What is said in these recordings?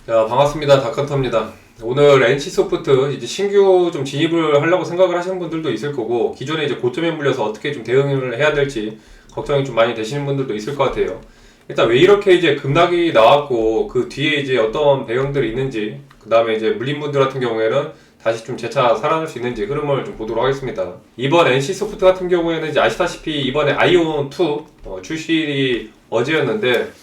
자, 반갑습니다. 다컨터입니다. 오늘 NC소프트 이제 신규 좀 진입을 하려고 생각을 하시는 분들도 있을 거고, 기존에 이제 고점에 물려서 어떻게 좀 대응을 해야 될지 걱정이 좀 많이 되시는 분들도 있을 것 같아요. 일단 왜 이렇게 이제 급락이 나왔고, 그 뒤에 이제 어떤 배경들이 있는지, 그 다음에 이제 물린 분들 같은 경우에는 다시 좀 재차 살아날 수 있는지 흐름을 좀 보도록 하겠습니다. 이번 NC소프트 같은 경우에는 이제 아시다시피 이번에 아이온2 출시일이 어제였는데,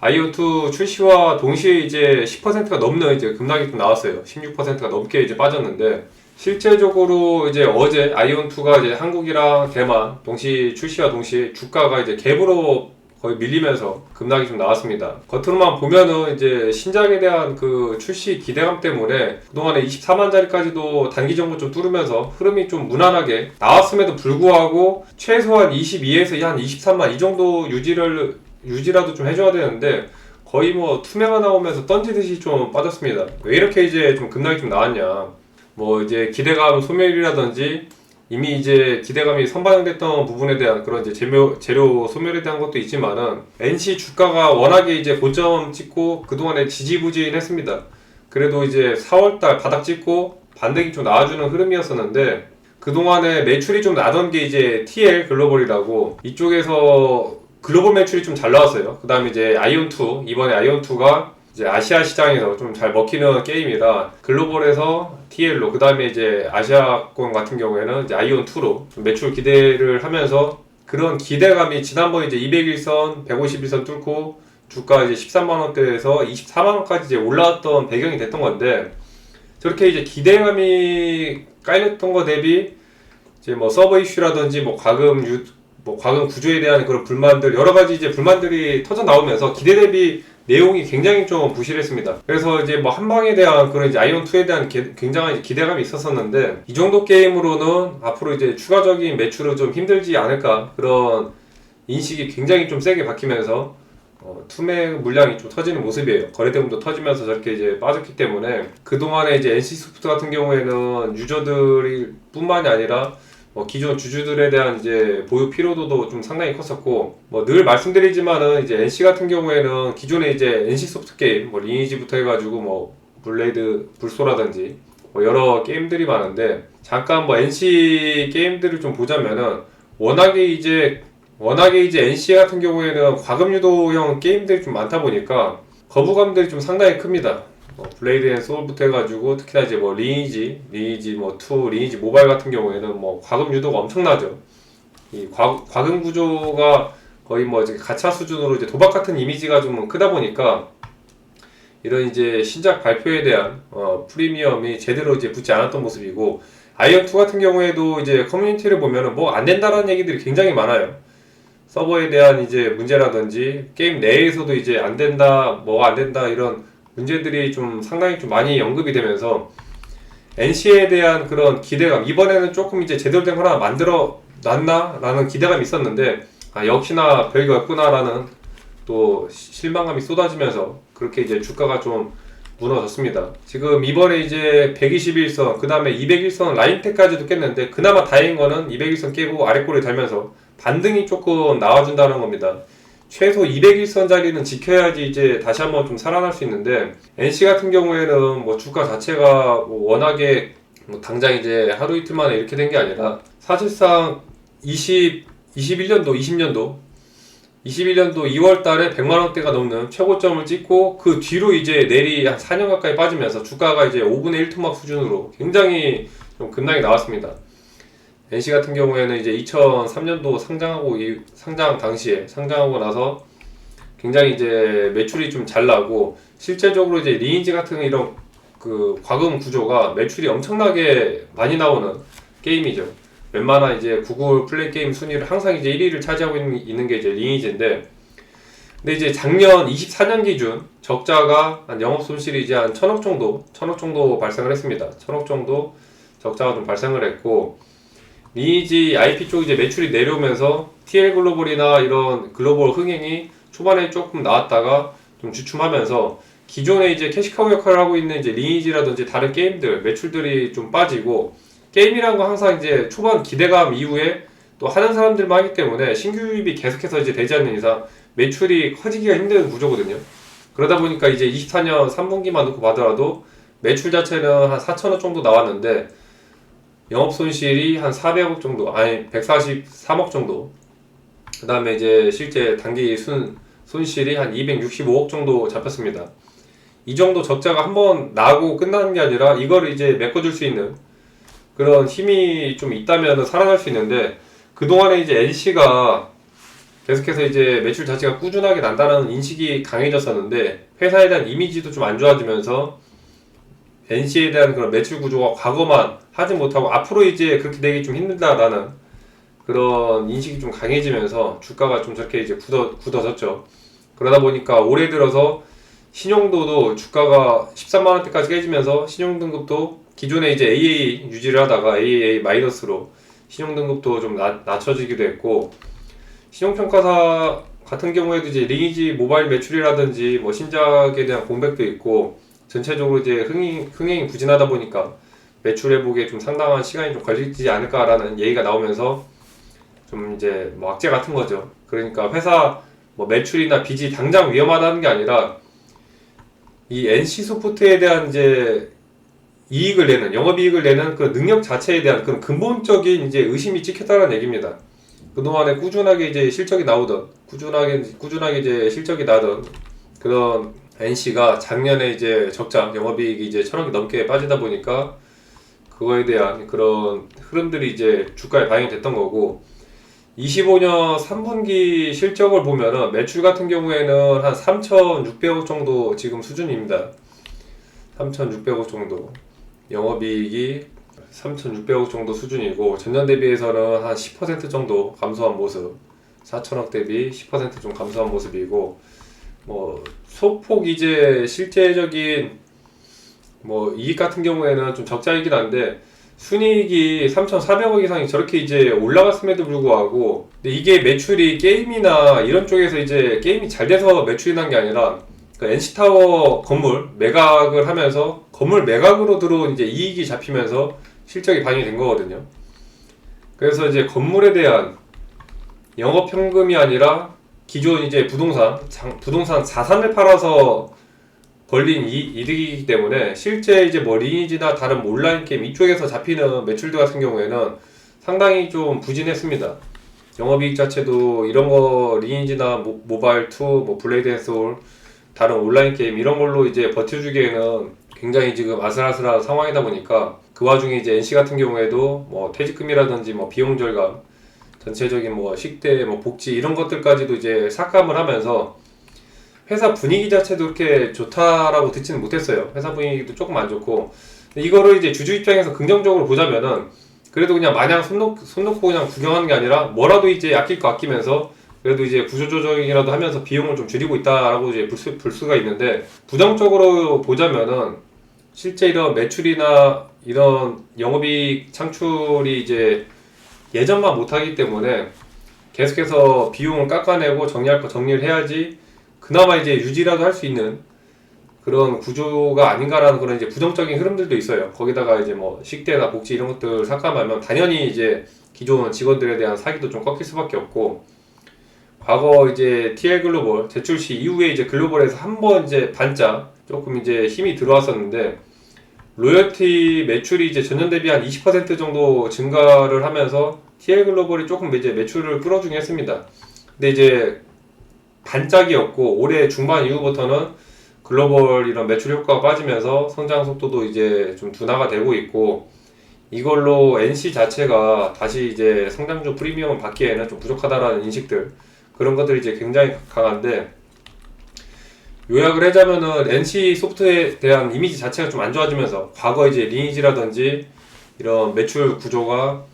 아이오2 출시와 동시에 이제 10%가 넘는 이제 급락이 좀 나왔어요. 16%가 넘게 이제 빠졌는데, 실제적으로 이제 어제 아이온2가 이제 한국이랑 대만 동시 출시와 동시에 주가가 이제 갭으로 거의 밀리면서 급락이 좀 나왔습니다. 겉으로만 보면은 이제 신작에 대한 그 출시 기대감 때문에 그동안에 24만짜리까지도 단기 정보 좀 뚫으면서 흐름이 좀 무난하게 나왔음에도 불구하고 최소한 22에서 한 23만 이 정도 유지라도 좀 해줘야 되는데, 거의 뭐 투매가 나오면서 던지듯이 좀 빠졌습니다. 왜 이렇게 이제 좀 급락이 좀 나왔냐, 뭐 이제 기대감 소멸이라든지 이미 이제 기대감이 선반영됐던 부분에 대한 그런 이제 재료 소멸에 대한 것도 있지만은, NC 주가가 워낙에 이제 고점 찍고 그동안에 지지부진했습니다. 그래도 이제 4월달 바닥 찍고 반등이 좀 나와주는 흐름이었었는데, 그동안에 매출이 좀 나던 게 이제 TL 글로벌이라고, 이쪽에서 글로벌 매출이 좀 잘 나왔어요. 그 다음에 이제 아이온2, 이번에 아이온2가 이제 아시아 시장에서 좀 잘 먹히는 게임이라 글로벌에서 TL로, 그 다음에 이제 아시아권 같은 경우에는 이제 아이온2로 매출 기대를 하면서, 그런 기대감이 지난번 이제 200일선, 150일선 뚫고 주가 이제 13만원대에서 24만원까지 이제 올라왔던 배경이 됐던 건데, 저렇게 이제 기대감이 깔렸던 거 대비 이제 뭐 서버 이슈라든지 뭐 과금 구조에 대한 그런 불만들, 여러 가지 이제 불만들이 터져 나오면서 기대 대비 내용이 굉장히 좀 부실했습니다. 그래서 이제 뭐 한방에 대한 그런 이제 아이온2에 대한 굉장한 기대감이 있었었는데, 이 정도 게임으로는 앞으로 이제 추가적인 매출은 좀 힘들지 않을까, 그런 인식이 굉장히 좀 세게 바뀌면서 투매 물량이 좀 터지는 모습이에요. 거래대금도 터지면서 저렇게 이제 빠졌기 때문에, 그동안에 이제 NC소프트 같은 경우에는 유저들이 뿐만이 아니라 기존 주주들에 대한 이제 보유 피로도도 좀 상당히 컸었고, 늘 말씀드리지만은 이제 NC 같은 경우에는 기존에 이제 NC 소프트 게임, 리니지부터 해가지고 블레이드 불소라든지 여러 게임들이 많은데, 잠깐 NC 게임들을 좀 보자면은 워낙에 이제 NC 같은 경우에는 과금 유도형 게임들이 좀 많다 보니까 거부감들이 좀 상당히 큽니다. 블레이드 앤 소울부터 해가지고 특히나 이제 리니지 2, 리니지 모바일 같은 경우에는 과금 유도가 엄청나죠. 이 과금 구조가 거의 이제 가챠 수준으로 이제 도박 같은 이미지가 좀 크다 보니까, 이런 이제 신작 발표에 대한 프리미엄이 제대로 이제 붙지 않았던 모습이고, 아이온2 같은 경우에도 이제 커뮤니티를 보면은 안 된다라는 얘기들이 굉장히 많아요. 서버에 대한 이제 문제라든지 게임 내에서도 이제 안 된다, 안 된다, 이런 문제들이 좀 상당히 좀 많이 언급이 되면서 NC에 대한 그런 기대감, 이번에는 조금 이제 제대로 된 거 하나 만들어 놨나? 라는 기대감이 있었는데, 역시나 별거였구나 라는 또 실망감이 쏟아지면서 그렇게 이제 주가가 좀 무너졌습니다. 지금 이번에 이제 121선, 그 다음에 201선 라인테까지도 깼는데, 그나마 다행인 거는 201선 깨고 아래꼬리 달면서 반등이 조금 나와준다는 겁니다. 최소 201선 자리는 지켜야지 이제 다시 한번 좀 살아날 수 있는데, NC 같은 경우에는 주가 자체가 워낙에 당장 이제 하루 이틀 만에 이렇게 된 게 아니라, 사실상 21년도 2월 달에 100만원대가 넘는 최고점을 찍고, 그 뒤로 이제 내리 한 4년 가까이 빠지면서 주가가 이제 5분의 1 토막 수준으로 굉장히 좀 급락이 나왔습니다. NC 같은 경우에는 이제 2003년도 상장하고 나서 굉장히 이제 매출이 좀 잘 나고, 실제적으로 이제 리니지 같은 이런 그 과금 구조가 매출이 엄청나게 많이 나오는 게임이죠. 웬만한 이제 구글 플레이 게임 순위를 항상 이제 1위를 차지하고 있는 게 이제 리니지인데, 근데 이제 작년 24년 기준 적자가 한 영업 손실이 이제 한 1000억 정도 발생을 했습니다. 1000억 정도 적자가 좀 발생을 했고, 리니지 IP 쪽 이제 매출이 내려오면서 TL 글로벌이나 이런 글로벌 흥행이 초반에 조금 나왔다가 좀 주춤하면서, 기존에 이제 캐시카우 역할을 하고 있는 이제 리니지라든지 다른 게임들 매출들이 좀 빠지고, 게임이라는 거 항상 이제 초반 기대감 이후에 또 하는 사람들만 하기 때문에 신규 유입이 계속해서 이제 되지 않는 이상 매출이 커지기가 힘든 구조거든요. 그러다 보니까 이제 24년 3분기만 놓고 봐더라도 매출 자체는 한 4천억 정도 나왔는데 영업 손실이 한 400억 정도, 아니 143억 정도. 그 다음에 이제 실제 단기 손실이 한 265억 정도 잡혔습니다. 이 정도 적자가 한번 나고 끝나는 게 아니라 이거를 이제 메꿔줄 수 있는 그런 힘이 좀 있다면 살아날 수 있는데, 그동안에 이제 NC가 계속해서 이제 매출 자체가 꾸준하게 난다는 인식이 강해졌었는데, 회사에 대한 이미지도 좀 안 좋아지면서 NC에 대한 그런 매출 구조가 과거만 하지 못하고 앞으로 이제 그렇게 되기 좀 힘들다라는 그런 인식이 좀 강해지면서 주가가 좀 저렇게 이제 굳어졌죠. 그러다 보니까 올해 들어서 신용도도 주가가 13만원대까지 깨지면서 신용등급도 기존에 이제 AA 유지를 하다가 AAA 마이너스로 신용등급도 좀 낮춰지기도 했고, 신용평가사 같은 경우에도 이제 리니지 모바일 매출이라든지 뭐 신작에 대한 공백도 있고 전체적으로 이제 흥행이 부진하다 보니까 매출 회복에 좀 상당한 시간이 좀 걸리지 않을까라는 얘기가 나오면서 좀 이제 뭐 악재 같은 거죠. 그러니까 회사 뭐 매출이나 빚이 당장 위험하다는 게 아니라 이 NC소프트에 대한 이제 이익을 내는, 영업이익을 내는 그 능력 자체에 대한 그런 근본적인 이제 의심이 찍혔다는 얘기입니다. 그동안에 꾸준하게 이제 실적이 나오던, 꾸준하게 이제 실적이 나던 그런 NC가 작년에 이제 적자, 영업이익이 이제 1,000억이 넘게 빠지다 보니까 그거에 대한 그런 흐름들이 이제 주가에 반영이 됐던 거고, 25년 3분기 실적을 보면은 매출 같은 경우에는 한 3,600억 정도 지금 수준입니다. 3,600억 정도. 영업이익이 3,600억 정도 수준이고, 전년 대비해서는 한 10% 정도 감소한 모습. 4천억 대비 10% 좀 감소한 모습이고, 뭐 소폭 이제 실제적인 뭐 이익 같은 경우에는 좀 적자이긴 한데, 순이익이 3,400억 이상이 저렇게 이제 올라갔음에도 불구하고, 근데 이게 매출이 게임이나 이런 쪽에서 이제 게임이 잘 돼서 매출이 난 게 아니라 그 NC타워 건물 매각을 하면서 건물 매각으로 들어온 이제 이익이 잡히면서 실적이 반영이 된 거거든요. 그래서 이제 건물에 대한 영업 현금이 아니라 기존 이제 부동산 자산을 팔아서 벌린 이득이기 때문에 실제 이제 뭐 리니지나 다른 뭐 온라인 게임 이쪽에서 잡히는 매출들 같은 경우에는 상당히 좀 부진했습니다. 영업이익 자체도 이런 거 리니지나 모바일 2, 뭐 블레이드 앤 소울, 다른 온라인 게임 이런 걸로 이제 버텨주기에는 굉장히 지금 아슬아슬한 상황이다 보니까, 그 와중에 이제 NC 같은 경우에도 뭐 퇴직금이라든지 뭐 비용 절감, 전체적인 뭐 식대, 뭐 복지 이런 것들까지도 이제 삭감을 하면서 회사 분위기 자체도 그렇게 좋다라고 듣지는 못했어요. 회사 분위기도 조금 안 좋고, 이거를 이제 주주 입장에서 긍정적으로 보자면은 그래도 그냥 마냥 손 놓고 그냥 구경하는 게 아니라 뭐라도 이제 아낄 거 아끼면서 그래도 이제 구조조정이라도 하면서 비용을 좀 줄이고 있다라고 이제 볼 수가 있는데, 부정적으로 보자면은 실제 이런 매출이나 이런 영업이익 창출이 이제 예전만 못하기 때문에 계속해서 비용을 깎아내고 정리할 거 정리를 해야지 그나마 이제 유지라도 할 수 있는 그런 구조가 아닌가라는 그런 이제 부정적인 흐름들도 있어요. 거기다가 이제 뭐 식대나 복지 이런 것들 삭감하면 당연히 이제 기존 직원들에 대한 사기도 좀 꺾일 수밖에 없고, 과거 이제 TL 글로벌 재출시 이후에 이제 글로벌에서 한번 이제 반짝 조금 이제 힘이 들어왔었는데, 로열티 매출이 이제 전년 대비 한 20% 정도 증가를 하면서 TL 글로벌이 조금 이제 매출을 끌어주긴 했습니다. 근데 이제 반짝이었고, 올해 중반 이후부터는 글로벌 이런 매출 효과가 빠지면서 성장 속도도 이제 좀 둔화가 되고 있고, 이걸로 NC 자체가 다시 이제 성장주 프리미엄을 받기에는 좀 부족하다라는 인식들, 그런 것들이 이제 굉장히 강한데, 요약을 하자면은 NC 소프트에 대한 이미지 자체가 좀 안 좋아지면서 과거 이제 리니지라든지 이런 매출 구조가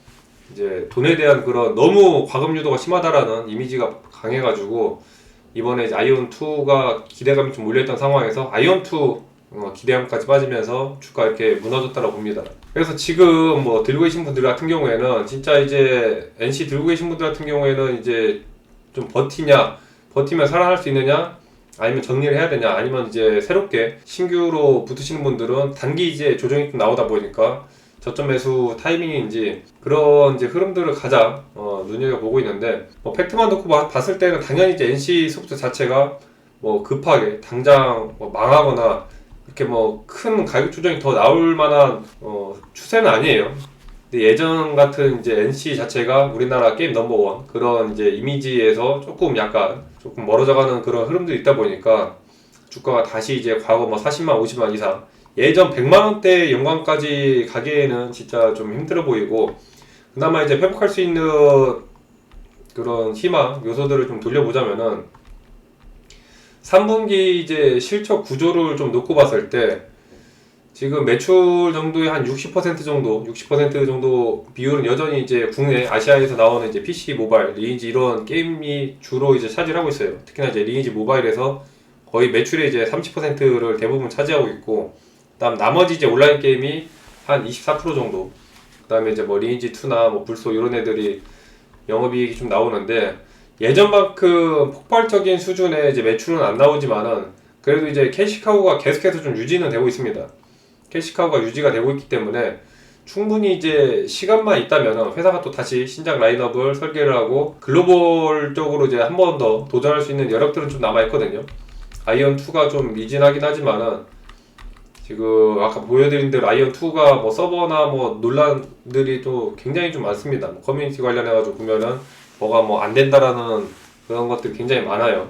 이제 돈에 대한 그런 너무 과금 유도가 심하다라는 이미지가 강해가지고, 이번에 이제 아이온2가 기대감이 좀 몰려있던 상황에서 아이온2 기대감까지 빠지면서 주가 이렇게 무너졌다고 봅니다. 그래서 지금 뭐 들고 계신 분들 같은 경우에는 진짜 이제 NC 들고 계신 분들 같은 경우에는 이제 좀 버티면 살아날 수 있느냐, 아니면 정리를 해야 되냐, 아니면 이제 새롭게 신규로 붙으시는 분들은 단기 이제 조정이 좀 나오다 보니까 저점 매수 타이밍인지 그런 이제 흐름들을 가장 눈여겨보고 있는데, 뭐 팩트만 놓고 봤을 때는 당연히 이제 NC 소프트 자체가 뭐 급하게 당장 뭐 망하거나 이렇게 뭐 큰 가격 조정이 더 나올 만한 추세는 아니에요. 근데 예전 같은 이제 NC 자체가 우리나라 게임 넘버원 그런 이제 이미지에서 조금 멀어져가는 그런 흐름들이 있다 보니까 주가가 다시 이제 과거 뭐 40만, 50만 이상 예전 100만 원대 연관까지 가기에는 진짜 좀 힘들어 보이고, 그나마 이제 회복할 수 있는 그런 희망 요소들을 좀 돌려보자면은 3분기 이제 실적 구조를 좀 놓고 봤을 때 지금 매출 정도의 한 60% 정도, 60% 정도 비율은 여전히 이제 국내 아시아에서 나오는 이제 PC, 모바일, 리니지 이런 게임이 주로 이제 차지하고 있어요. 특히나 이제 리니지 모바일에서 거의 매출의 이제 30%를 대부분 차지하고 있고, 그다음 나머지 이제 온라인 게임이 한 24% 정도. 그다음에 이제 뭐 리니지 2나 뭐 불소 이런 애들이 영업이익이 좀 나오는데, 예전만큼 폭발적인 수준의 이제 매출은 안 나오지만은 그래도 이제 캐시카우가 계속해서 좀 유지는 되고 있습니다. 캐시카우가 유지가 되고 있기 때문에 충분히 이제 시간만 있다면 회사가 또 다시 신작 라인업을 설계를 하고 글로벌적으로 이제 한 번 더 도전할 수 있는 여력들은 좀 남아 있거든요. 아이언2가 좀 미진하긴 하지만은 지금 아까 보여드린 대로 아이언2가 뭐 서버나 뭐 논란들이 또 굉장히 좀 많습니다. 뭐 커뮤니티 관련해가지고 보면은 뭐가 뭐 안 된다라는 그런 것들이 굉장히 많아요.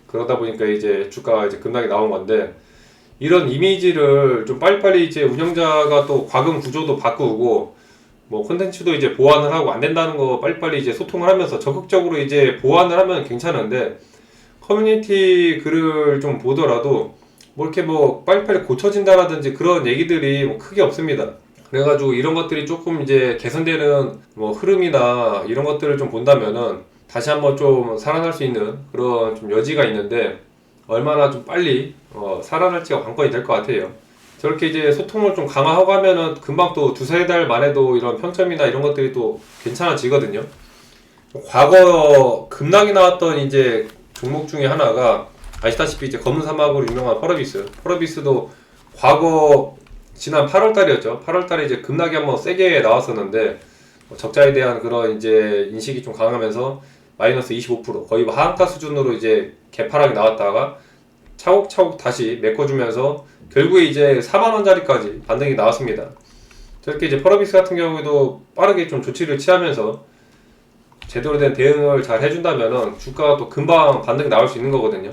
그러다 보니까 이제 주가가 이제 급락이 나온 건데, 이런 이미지를 좀 빨리빨리 이제 운영자가 또 과금 구조도 바꾸고 뭐 콘텐츠도 이제 보완을 하고 안 된다는 거 빨리빨리 이제 소통을 하면서 적극적으로 이제 보완을 하면 괜찮은데, 커뮤니티 글을 좀 보더라도 뭐 이렇게 뭐 빨리빨리 고쳐진다라든지 그런 얘기들이 뭐 크게 없습니다. 그래가지고 이런 것들이 조금 이제 개선되는 뭐 흐름이나 이런 것들을 좀 본다면은 다시 한번 좀 살아날 수 있는 그런 좀 여지가 있는데, 얼마나 좀 빨리 살아날지가 관건이 될 것 같아요. 저렇게 이제 소통을 좀 강화하고 하면은 금방 또 두세 달 만에도 이런 평점이나 이런 것들이 또 괜찮아지거든요. 과거 급락이 나왔던 이제 종목 중에 하나가 아시다시피 이제 검은 사막으로 유명한 펄어비스. 펄어비스도 과거 지난 8월 달이었죠. 8월 달에 이제 급락이 한번 세게 나왔었는데 적자에 대한 그런 이제 인식이 좀 강하면서 마이너스 25% 거의 뭐 하한가 수준으로 이제 개파락이 나왔다가 차곡차곡 다시 메꿔주면서 결국에 이제 4만원짜리까지 반등이 나왔습니다. 저렇게 이제 펄어비스 같은 경우에도 빠르게 좀 조치를 취하면서 제대로 된 대응을 잘 해준다면은 주가가 또 금방 반등이 나올 수 있는 거거든요.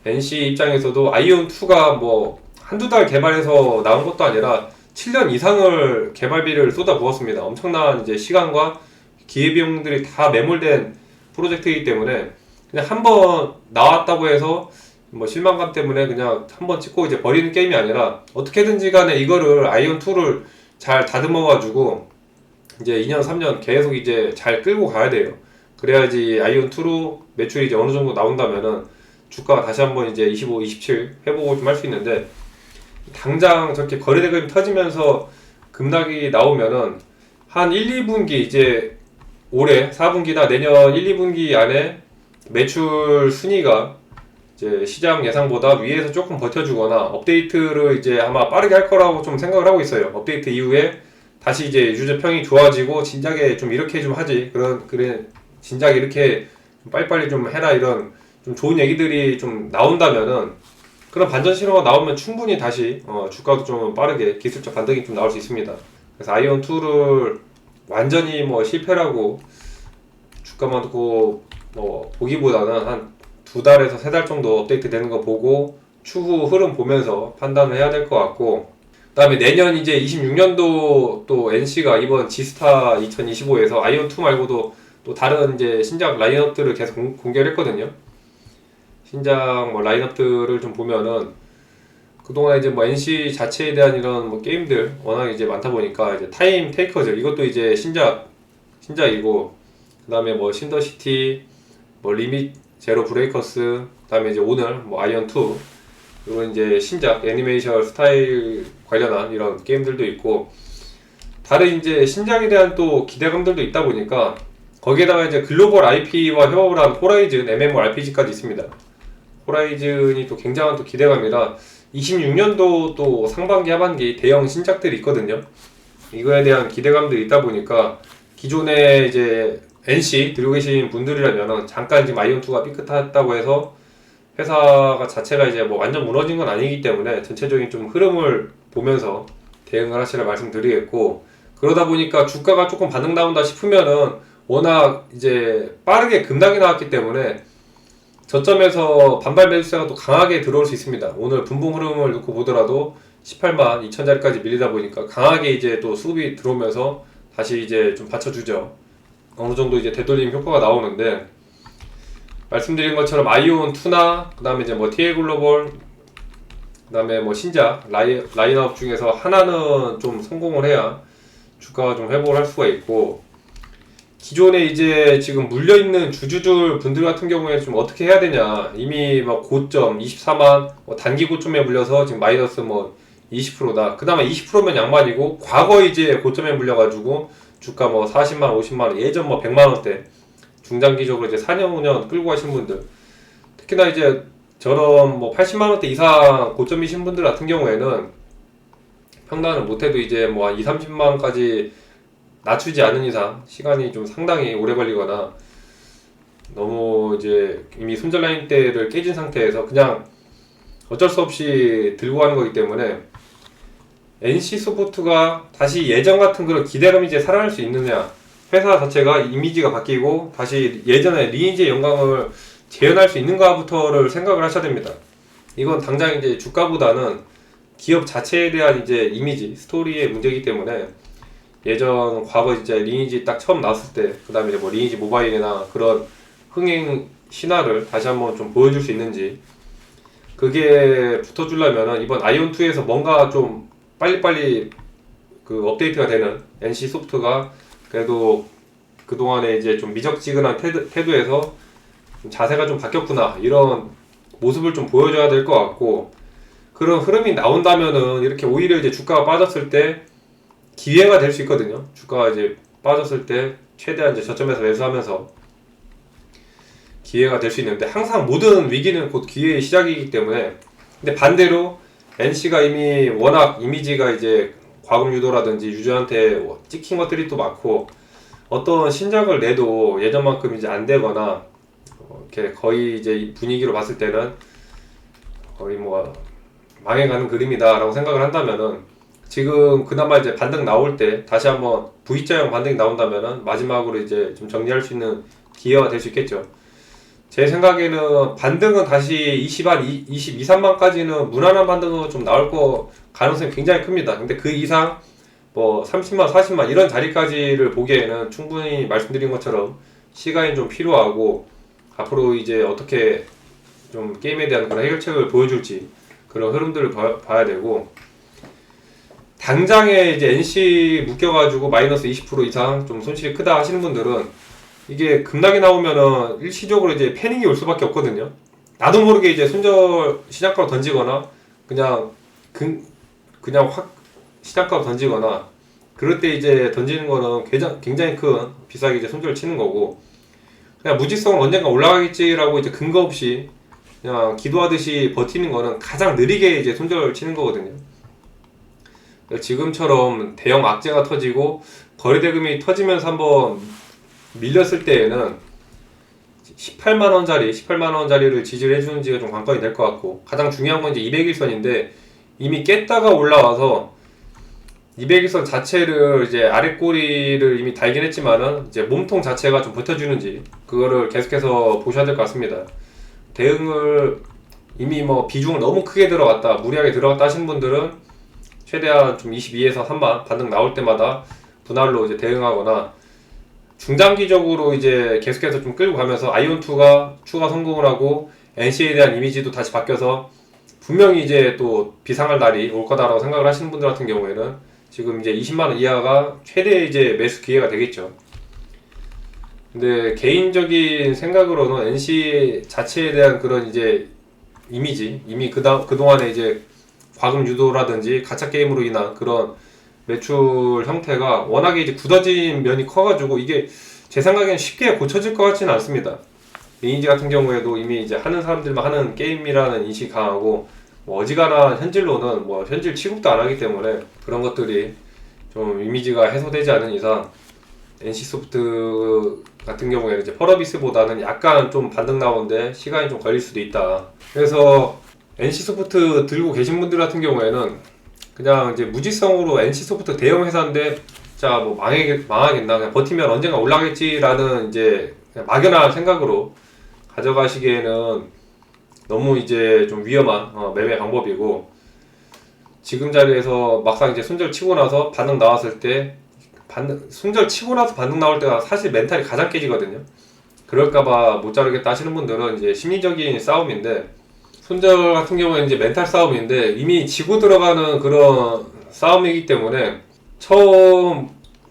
NC 입장에서도 아이온2가 뭐 한두 달 개발해서 나온 것도 아니라 7년 이상을 개발비를 쏟아 부었습니다. 엄청난 이제 시간과 기회비용들이 다 매몰된 프로젝트이기 때문에 그냥 한번 나왔다고 해서 뭐 실망감 때문에 그냥 한번 찍고 이제 버리는 게임이 아니라 어떻게든지 간에 이거를 아이온2를 잘 다듬어 가지고 이제 2년 3년 계속 이제 잘 끌고 가야 돼요. 그래야지 아이온2로 매출이 이제 어느 정도 나온다면은 주가가 다시 한번 이제 25, 27 회복을 좀 할 수 있는데, 당장 저렇게 거래대금이 터지면서 급락이 나오면은 한 1, 2분기 이제 올해 4분기나 내년 1, 2분기 안에 매출 순위가 이제 시장 예상보다 위에서 조금 버텨주거나 업데이트를 이제 아마 빠르게 할 거라고 좀 생각을 하고 있어요. 업데이트 이후에 다시 이제 유저평이 좋아지고 진작에 좀 이렇게 좀 하지, 그래 진작 이렇게 좀 빨리빨리 좀 해라, 이런 좀 좋은 얘기들이 좀 나온다면은, 그런 반전 신호가 나오면 충분히 다시 주가도 좀 빠르게 기술적 반등이 좀 나올 수 있습니다. 그래서 아이온2를 완전히 뭐 실패라고 주가만 듣고 뭐 보기보다는 한 두 달에서 세 달 정도 업데이트 되는 거 보고 추후 흐름 보면서 판단을 해야 될 것 같고, 그 다음에 내년 이제 26년도 또 NC가 이번 지스타 2025에서 아이온2 말고도 또 다른 이제 신작 라인업들을 계속 공개를 했거든요. 신작 뭐 라인업들을 좀 보면은 그동안 이제 뭐 NC 자체에 대한 이런 뭐 게임들 워낙 이제 많다 보니까 이제 타임 테이커즈 이것도 이제 신작이고, 그 다음에 뭐 신더시티, 뭐 리밋 제로 브레이커스, 그 다음에 이제 오늘 뭐 아이언2 이런 이제 신작 애니메이션 스타일 관련한 이런 게임들도 있고, 다른 이제 신작에 대한 또 기대감들도 있다 보니까 거기에다가 이제 글로벌 IP와 협업을 한 호라이즌 MMORPG까지 있습니다. 호라이즌이 또 굉장한 또 기대감이라 26년도 또 상반기 하반기 대형 신작들이 있거든요. 이거에 대한 기대감들이 있다 보니까 기존에 이제 NC 들고 계신 분들이라면 잠깐 지금 아이온2가 삐끗했다고 해서 회사가 자체가 이제 뭐 완전 무너진 건 아니기 때문에 전체적인 좀 흐름을 보면서 대응을 하시라 말씀드리겠고, 그러다 보니까 주가가 조금 반등 나온다 싶으면은 워낙 이제 빠르게 급락이 나왔기 때문에 저점에서 반발 매수세가 또 강하게 들어올 수 있습니다. 오늘 분봉 흐름을 놓고 보더라도 18만 2천자리까지 밀리다 보니까 강하게 이제 또 수급이 들어오면서 다시 이제 좀 받쳐주죠. 어느 정도 이제 되돌림 효과가 나오는데, 말씀드린 것처럼 아이온2나 그 다음에 이제 뭐 TA글로벌, 그 다음에 뭐 신작 라인업 중에서 하나는 좀 성공을 해야 주가가 좀 회복을 할 수가 있고, 기존에 이제 지금 물려있는 주주들 분들 같은 경우에 좀 어떻게 해야 되냐, 이미 막 고점 24만 뭐 단기 고점에 물려서 지금 마이너스 뭐 20%다. 그나마 20%면 양반이고, 과거 이제 고점에 물려가지고 주가 뭐 40만 50만원, 예전 뭐 100만원대 중장기적으로 이제 4년 5년 끌고 가신 분들, 특히나 이제 저런 뭐 80만원대 이상 고점이신 분들 같은 경우에는 평단을 못해도 이제 뭐 한 2, 30만원까지 낮추지 않은 이상 시간이 좀 상당히 오래 걸리거나, 너무 이제 이미 손절 라인대를 깨진 상태에서 그냥 어쩔 수 없이 들고 가는 거기 때문에, NC소프트가 다시 예전 같은 그런 기대감이 이제 살아날 수 있느냐, 회사 자체가 이미지가 바뀌고 다시 예전의 리니지의 영광을 재현할 수 있는가부터를 생각을 하셔야 됩니다. 이건 당장 이제 주가보다는 기업 자체에 대한 이제 이미지, 스토리의 문제이기 때문에, 예전 과거 이제 리니지 딱 처음 나왔을 때, 그 다음에 이제 뭐 리니지 모바일이나 그런 흥행 신화를 다시 한번 좀 보여줄 수 있는지, 그게 붙어주려면은 이번 아이온2에서 뭔가 좀 빨리빨리 그 업데이트가 되는, NC소프트가 그래도 그동안에 이제 좀 미적지근한 태도에서 좀 자세가 좀 바뀌었구나, 이런 모습을 좀 보여줘야 될 것 같고, 그런 흐름이 나온다면은 이렇게 오히려 이제 주가가 빠졌을 때 기회가 될 수 있거든요. 주가가 이제 빠졌을 때 최대한 이제 저점에서 매수하면서 기회가 될 수 있는데, 항상 모든 위기는 곧 기회의 시작이기 때문에. 근데 반대로 NC가 이미 워낙 이미지가 이제 과금 유도라든지 유저한테 찍힌 것들이 또 많고, 어떤 신작을 내도 예전만큼 이제 안 되거나, 이렇게 거의 이제 분위기로 봤을 때는 거의 뭐 망해가는 그림이다 라고 생각을 한다면은, 지금 그나마 이제 반등 나올 때 다시 한번 V자형 반등이 나온다면은 마지막으로 이제 좀 정리할 수 있는 기회가 될 수 있겠죠. 제 생각에는 반등은 다시 22, 3만까지는 무난한 반등으로 좀 나올 거 가능성이 굉장히 큽니다. 근데 그 이상 뭐 30만, 40만 이런 자리까지를 보기에는 충분히 말씀드린 것처럼 시간이 좀 필요하고, 앞으로 이제 어떻게 좀 게임에 대한 그런 해결책을 보여줄지 그런 흐름들을 봐야 되고, 당장에 이제 NC 묶여가지고 마이너스 20% 이상 좀 손실이 크다 하시는 분들은, 이게 급락이 나오면은 일시적으로 이제 패닉이 올 수밖에 없거든요. 나도 모르게 이제 손절 시장가로 던지거나, 그냥 확 시장가로 던지거나, 그럴 때 이제 던지는 거는 굉장히 큰 비싸게 이제 손절을 치는 거고, 그냥 무지성은 언젠가 올라가겠지라고 이제 근거 없이 그냥 기도하듯이 버티는 거는 가장 느리게 이제 손절을 치는 거거든요. 지금처럼 대형 악재가 터지고 거래대금이 터지면서 한번 밀렸을 때에는 18만원짜리를 지지를 해주는지가 좀 관건이 될 것 같고, 가장 중요한 건 이제 200일선인데, 이미 깼다가 올라와서 200일선 자체를 이제 아래 꼬리를 이미 달긴 했지만은 이제 몸통 자체가 좀 버텨주는지, 그거를 계속해서 보셔야 될 것 같습니다. 대응을 이미 뭐 비중을 너무 크게 들어갔다, 무리하게 들어갔다 하시는 분들은 최대한 좀 22에서 3만 반등 나올 때마다 분할로 이제 대응하거나, 중장기적으로 이제 계속해서 좀 끌고 가면서 아이온2가 추가 성공을 하고 NC에 대한 이미지도 다시 바뀌어서 분명히 이제 또 비상할 날이 올 거다라고 생각을 하시는 분들 같은 경우에는 지금 이제 20만원 이하가 최대 이제 매수 기회가 되겠죠. 근데 개인적인 생각으로는 NC 자체에 대한 그런 이제 이미지, 이미 그동안에 이제 과금 유도라든지 가챠 게임으로 인한 그런 매출 형태가 워낙에 이제 굳어진 면이 커가지고, 이게 제 생각엔 쉽게 고쳐질 것 같지는 않습니다. 리니지 같은 경우에도 이미 이제 하는 사람들만 하는 게임이라는 인식이 강하고, 뭐 어지간한 현질로는 뭐 현질 취급도 안 하기 때문에 그런 것들이 좀 이미지가 해소되지 않은 이상 NC소프트 같은 경우에는 이제 펄어비스보다는 약간 좀 반등 나오는데 시간이 좀 걸릴 수도 있다. 그래서 NC소프트 들고 계신 분들 같은 경우에는 그냥 이제 무지성으로 NC소프트 대형 회사인데 자 뭐 망하겠나 그냥 버티면 언젠가 올라가겠지라는 이제 그냥 막연한 생각으로 가져가시기에는 너무 이제 좀 위험한 매매 방법이고, 지금 자리에서 막상 이제 손절 치고 나서 반등 나왔을 때 손절 치고 나서 반등 나올 때가 사실 멘탈이 가장 깨지거든요. 그럴까봐 못 자르겠다 하시는 분들은 이제 심리적인 싸움인데, 손절 같은 경우에는 이제 멘탈 싸움인데 이미 지고 들어가는 그런 싸움이기 때문에 처음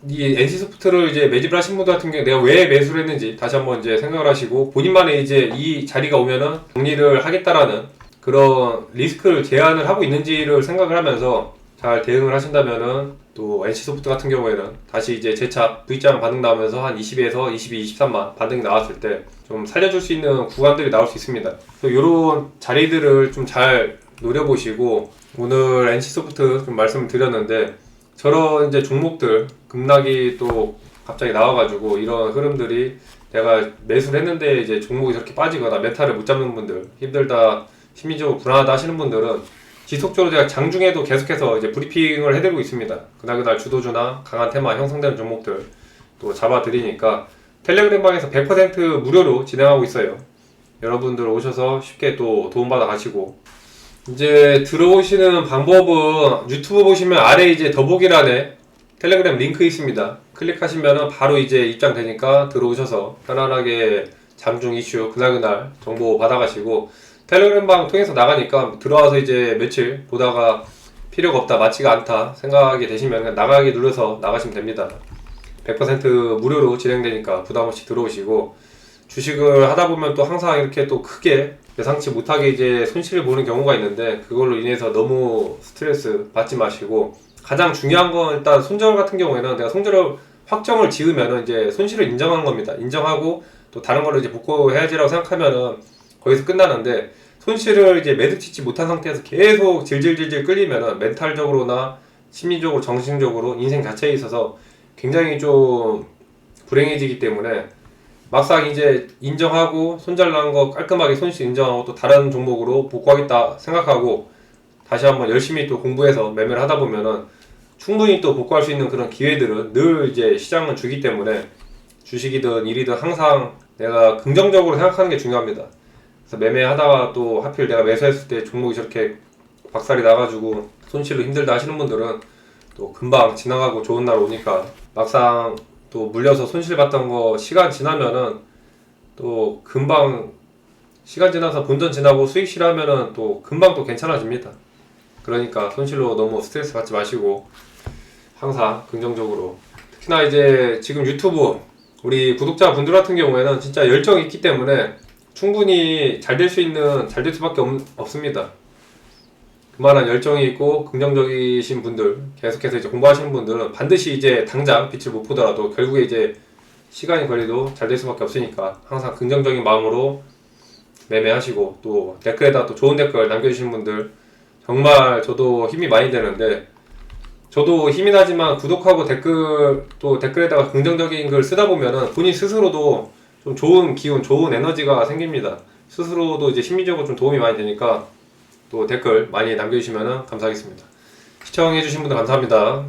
이 NC소프트를 이제 매집을 하신 분들 같은 경우에 내가 왜 매수를 했는지 다시 한번 이제 생각을 하시고, 본인만의 이제 이 자리가 오면은 정리를 하겠다라는 그런 리스크를 제한을 하고 있는지를 생각을 하면서 잘 대응을 하신다면은, 또 NC소프트 같은 경우에는 다시 이제 재차 V장 반등 나오면서 한 20에서 22, 23만 반등이 나왔을 때 좀 살려줄 수 있는 구간들이 나올 수 있습니다. 이런 자리들을 좀 잘 노려보시고, 오늘 NC소프트 좀 말씀을 드렸는데 저런 이제 종목들 급락이 또 갑자기 나와가지고 이런 흐름들이 내가 매수를 했는데 이제 종목이 저렇게 빠지거나 메타를 못 잡는 분들, 힘들다, 심리적으로 불안하다 하시는 분들은 지속적으로 제가 장중에도 계속해서 이제 브리핑을 해드리고 있습니다. 그날 주도주나 강한 테마 형성되는 종목들 또 잡아드리니까 텔레그램 방에서 100% 무료로 진행하고 있어요. 여러분들 오셔서 쉽게 또 도움받아 가시고, 이제 들어오시는 방법은 유튜브 보시면 아래 이제 더보기란에 텔레그램 링크 있습니다. 클릭하시면 바로 이제 입장되니까 들어오셔서 편안하게 장중 이슈 그날 정보 받아가시고, 텔레그램 방 통해서 나가니까 들어와서 이제 며칠 보다가 필요가 없다, 맞지가 않다 생각이 되시면 그냥 나가기 눌러서 나가시면 됩니다. 100% 무료로 진행되니까 부담없이 들어오시고, 주식을 하다 보면 또 항상 이렇게 또 크게 예상치 못하게 이제 손실을 보는 경우가 있는데, 그걸로 인해서 너무 스트레스 받지 마시고, 가장 중요한 건 일단 손절 같은 경우에는 내가 손절을 확정을 지으면은 이제 손실을 인정하는 겁니다. 인정하고 또 다른 걸로 이제 복구해야지라고 생각하면은 거기서 끝나는데, 손실을 이제 매듭짓지 못한 상태에서 계속 질질질질 끌리면은 멘탈적으로나 심리적으로 정신적으로 인생 자체에 있어서 굉장히 좀 불행해지기 때문에, 막상 이제 인정하고 손절 난 거 깔끔하게 손실 인정하고 또 다른 종목으로 복구하겠다 생각하고 다시 한번 열심히 또 공부해서 매매를 하다 보면은 충분히 또 복구할 수 있는 그런 기회들은 늘 이제 시장은 주기 때문에, 주식이든 일이든 항상 내가 긍정적으로 생각하는 게 중요합니다. 그래서 매매하다가 또 하필 내가 매수했을 때 종목이 저렇게 박살이 나가지고 손실로 힘들다 하시는 분들은 또 금방 지나가고 좋은 날 오니까, 막상 또 물려서 손실 봤던 거 시간 지나면은 또 금방 시간 지나서 본전 지나고 수익 실하면은 또 금방 또 괜찮아집니다. 그러니까 손실로 너무 스트레스 받지 마시고 항상 긍정적으로, 특히나 이제 지금 유튜브 우리 구독자 분들 같은 경우에는 진짜 열정이 있기 때문에 충분히 잘 될 수밖에 없습니다. 그만한 열정이 있고 긍정적이신 분들, 계속해서 이제 공부하시는 분들은 반드시 이제 당장 빛을 못 보더라도 결국에 이제 시간이 걸려도 잘 될 수밖에 없으니까 항상 긍정적인 마음으로 매매하시고, 또 댓글에다 또 좋은 댓글 남겨주시는 분들 정말 저도 힘이 많이 되는데, 저도 힘이 나지만 구독하고 또 댓글에다가 긍정적인 글 쓰다 보면은 본인 스스로도 좀 좋은 기운, 좋은 에너지가 생깁니다. 스스로도 이제 심리적으로 좀 도움이 많이 되니까 또 댓글 많이 남겨주시면 감사하겠습니다. 시청해주신 분들 감사합니다.